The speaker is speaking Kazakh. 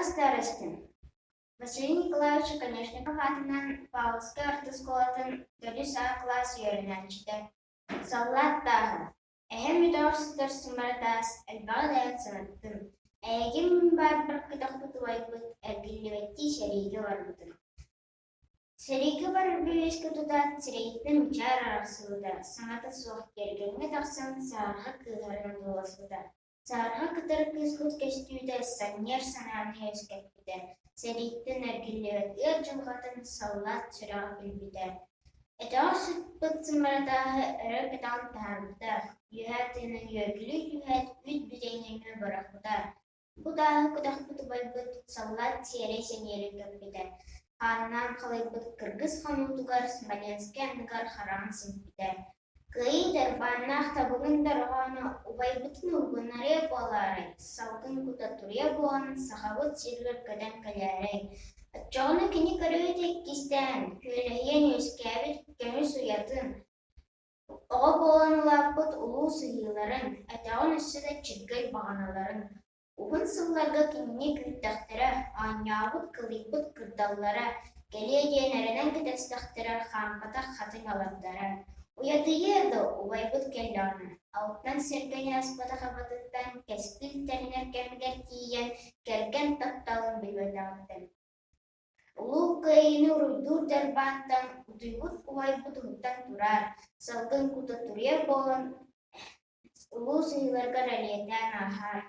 старостин. Василий Николаевич Конечников атынан Павловский артысколатын дөрүс класс үйренәнчите. Саллат тағы. Әһем үдәүсіздер сымардас, әлбағдаят санаттым. Әйгім бар бір қытақ бұтуайбыт, әргіліветті шәрейге бар бұтын. Шәрейге бар бөйескі тұтат, сірейттің мүчар арақсылыда, саңаты суақ кергенге тақсан сағырға кығырын боласыда. Сағырға қытыр кыз құт кәстүйді, саннер сананы өскәппіді. Сәрейттің әргіліветті жылғатын саллат сүраға білбіді. Этаасы бытсымардағы ірі кітан тағырбыда, үйәтінің үйәгілі үйәт үт бүзейнеңі барақбыда. Бұдағы күдақ бұты байбыт саллат сиәрей сенері көппіді. Қанынан қалайбыт кыргыз қамылдығар Смоленске әнігар харам сенпіді. Күйдер баннақ табығындар оғаны ұбайбытын ұлғынары болары, салқын күта тұрия болғанын сақабыт сергір көден көләрі. Отчоғыны кені көрөйді кистен, көйләйен өскәбіт көміс ұятын. Оға болғаны лаппыт ұлу сұйыларын, әтәғын үсі де чүргіл бағаналарын. Уғын сылларға кеніне күттақтыра, аньябыт кылыйбыт кырдаллара, келеден әрінен кітестақтыра қампатақ қатын алабдара. Уяты ерді ұбайбыт келланы, алтынан сергені аспата қабатыттан кәспіл тәнінер кәмгер тиен керген татталын білбетағыттын. Улуу кайыны уруйдур дәрбаттан утуйбут уайбыт уттан турар, салгын кута турия болан улуу сыйларга рәлиетен ахар.